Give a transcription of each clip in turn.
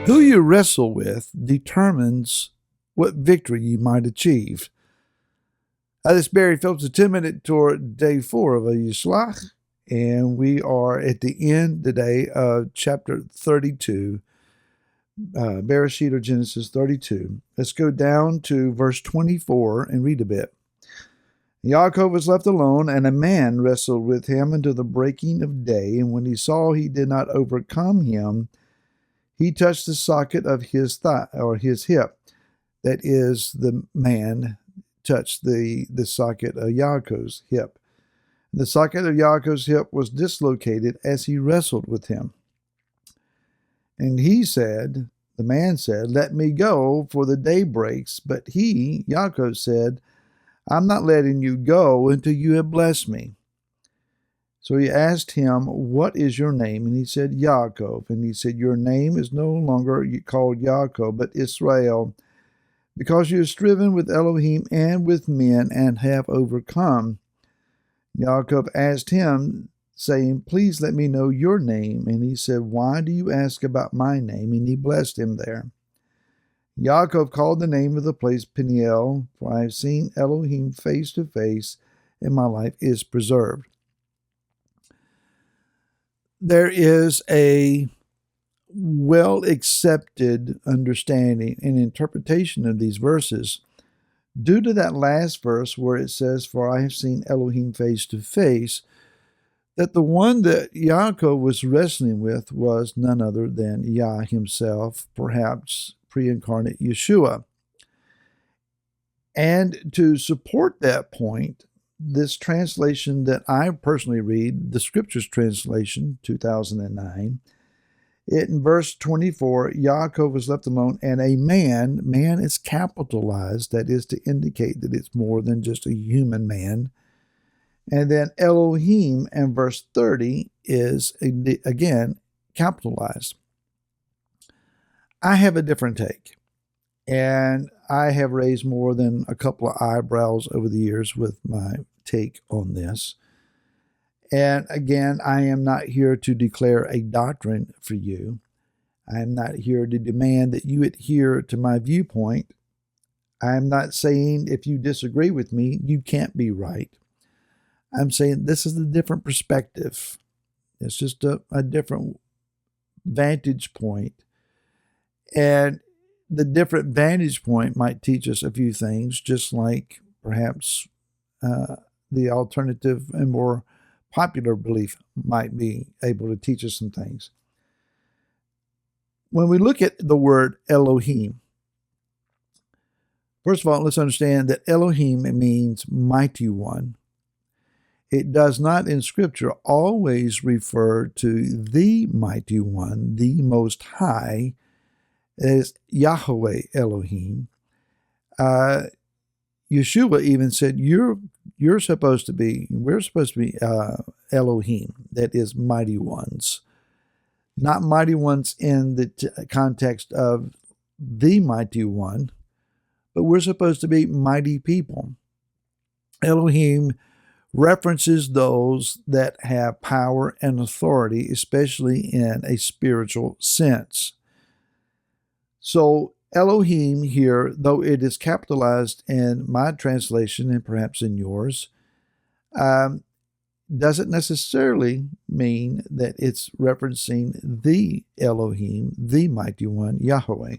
Who you wrestle with determines what victory you might achieve. This is Barry Phillips, a 10-minute tour, day 4 of a Yishlach, and we are at the end today of chapter 32, Bereshit or Genesis 32. Let's go down to verse 24 and read a bit. Yaakov was left alone, and a man wrestled with him until the breaking of day, and when he saw he did not overcome him, he touched the socket of his thigh or his hip. That is, the man touched the socket of Yaakov's hip. The socket of Yaakov's hip was dislocated as he wrestled with him. And the man said, "Let me go, for the day breaks." But he, Yaakov, said, "I'm not letting you go until you have blessed me." So he asked him, "What is your name?" And he said, "Yaakov." And he said, "Your name is no longer called Yaakov, but Israel, because you have striven with Elohim and with men and have overcome." Yaakov asked him, saying, "Please let me know your name." And he said, "Why do you ask about my name?" And he blessed him there. Yaakov called the name of the place Peniel, for I have seen Elohim face to face, and my life is preserved. There is a well-accepted understanding and interpretation of these verses due to that last verse where it says, "For I have seen Elohim face to face," that the one that Yaakov was wrestling with was none other than Yah himself, perhaps pre-incarnate Yeshua. And to support that point, this translation that I personally read, the Scriptures translation, 2009, in verse 24, Yaakov was left alone, and a man is capitalized, that is to indicate that it's more than just a human man. And then Elohim in verse 30 is, again, capitalized. I have a different take, and I have raised more than a couple of eyebrows over the years with my take on this. And again, I am not here to declare a doctrine for you. I am not here to demand that you adhere to my viewpoint. I am not saying if you disagree with me, you can't be right. I'm saying this is a different perspective. It's just a different vantage point. And the different vantage point might teach us a few things, just like perhaps the alternative and more popular belief might be able to teach us some things. When we look at the word Elohim, first of all, let's understand that Elohim means mighty one. It does not in Scripture always refer to the mighty one, the most high, as Yahweh Elohim. Yeshua even said, we're supposed to be Elohim, that is mighty ones. Not mighty ones in the context of the mighty one, but we're supposed to be mighty people. Elohim references those that have power and authority, especially in a spiritual sense. So Elohim here, though it is capitalized in my translation and perhaps in yours, doesn't necessarily mean that it's referencing the Elohim, the mighty one, Yahweh.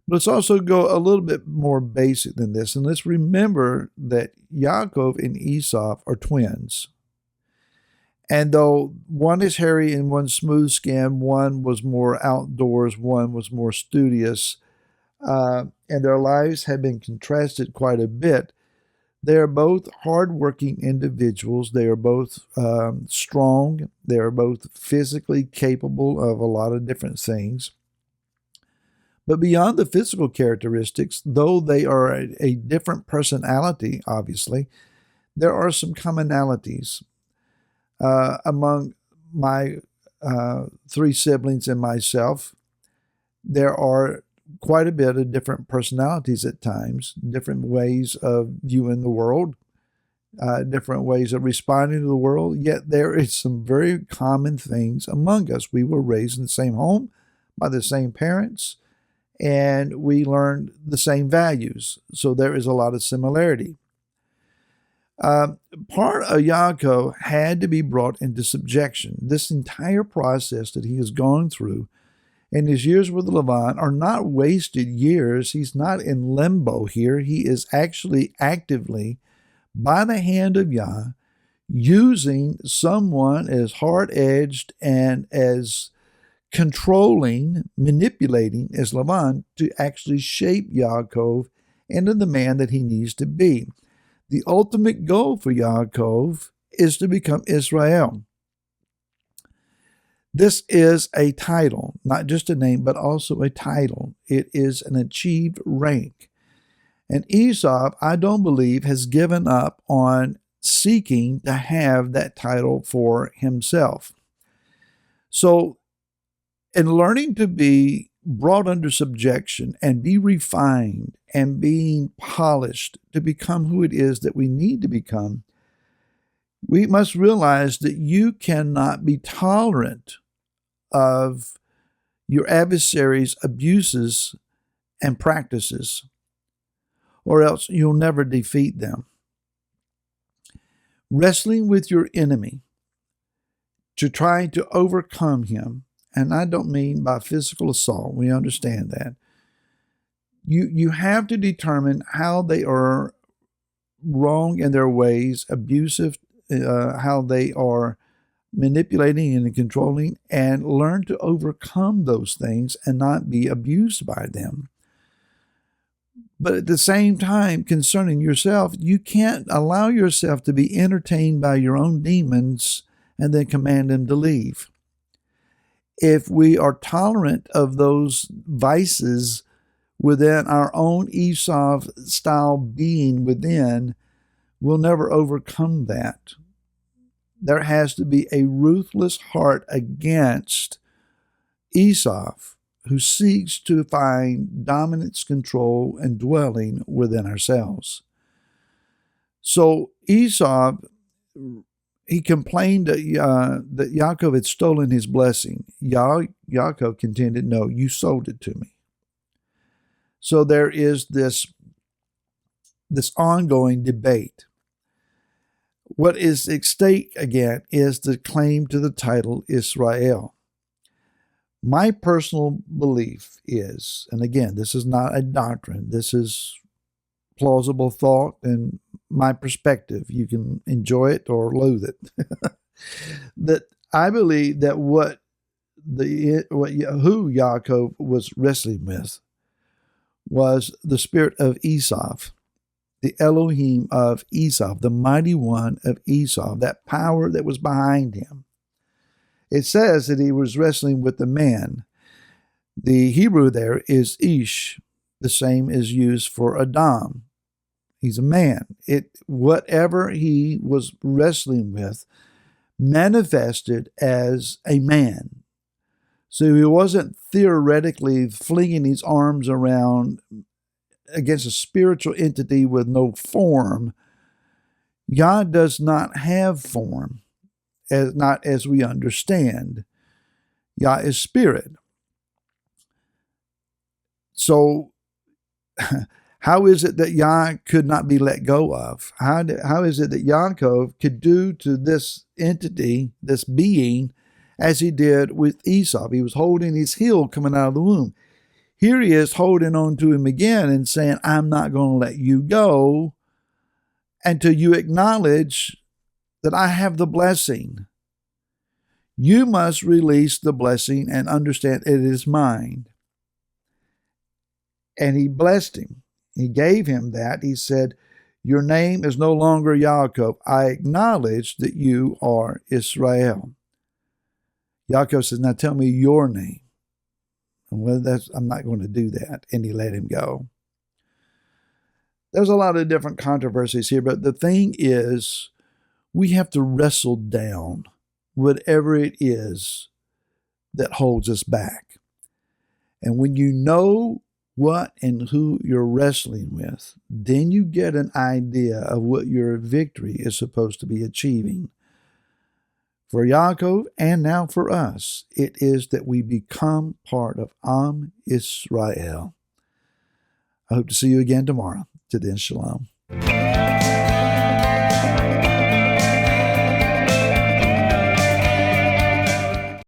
But let's also go a little bit more basic than this, and let's remember that Yaakov and Esau are twins. And though one is hairy and one smooth skinned, one was more outdoors, one was more studious, and their lives have been contrasted quite a bit, they are both hardworking individuals. They are both strong. They are both physically capable of a lot of different things. But beyond the physical characteristics, though they are a different personality, obviously, there are some commonalities. Among my 3 siblings and myself, there are quite a bit of different personalities at times, different ways of viewing the world, different ways of responding to the world, yet there is some very common things among us. We were raised in the same home by the same parents, and we learned the same values. So there is a lot of similarity. Part of Yaakov had to be brought into subjection. This entire process that he has gone through in his years with Lavan are not wasted years. He's not in limbo here. He is actually actively, by the hand of Yah, using someone as hard-edged and as controlling, manipulating as Lavan to actually shape Yaakov into the man that he needs to be. The ultimate goal for Yaakov is to become Israel. This is a title, not just a name, but also a title. It is an achieved rank. And Esau, I don't believe, has given up on seeking to have that title for himself. So, in learning to be brought under subjection and be refined and being polished to become who it is that we need to become, we must realize that you cannot be tolerant of your adversary's abuses and practices, or else you'll never defeat them. Wrestling with your enemy to try to overcome him, and I don't mean by physical assault, we understand that. You have to determine how they are wrong in their ways, abusive, how they are manipulating and controlling, and learn to overcome those things and not be abused by them. But at the same time, concerning yourself, you can't allow yourself to be entertained by your own demons and then command them to leave. If we are tolerant of those vices within our own Esau-style being within, we'll never overcome that. There has to be a ruthless heart against Esau, who seeks to find dominance, control, and dwelling within ourselves. So Esau, he complained that Yaakov had stolen his blessing. Yaakov contended, no, you sold it to me. So there is this ongoing debate. What is at stake again is the claim to the title Israel. My personal belief is, and again, this is not a doctrine, this is plausible thought and my perspective. You can enjoy it or loathe it. That I believe that who Yaakov was wrestling with was the spirit of Esau, the Elohim of Esau, the mighty one of Esau, that power that was behind him. It says that he was wrestling with the man. The Hebrew there is Ish. The same is used for Adam. He's a man. Whatever he was wrestling with manifested as a man. So he wasn't theoretically flinging his arms around against a spiritual entity with no form. Yah does not have form, not as we understand. Yah is spirit. So how is it that Yah could not be let go of? How is it that Yaakov could do to this entity, this being, as he did with Esau? He was holding his heel coming out of the womb. Here he is holding on to him again and saying, I'm not going to let you go until you acknowledge that I have the blessing. You must release the blessing and understand it is mine. And he blessed him. He gave him that. He said, your name is no longer Yaakov. I acknowledge that you are Israel. Yaakov says, now tell me your name. Well, I'm not going to do that. And he let him go. There's a lot of different controversies here, but the thing is, we have to wrestle down whatever it is that holds us back. And when you know what and who you're wrestling with, then you get an idea of what your victory is supposed to be achieving. For Yaakov and now for us, it is that we become part of Am Israel. I hope to see you again tomorrow. To then, shalom.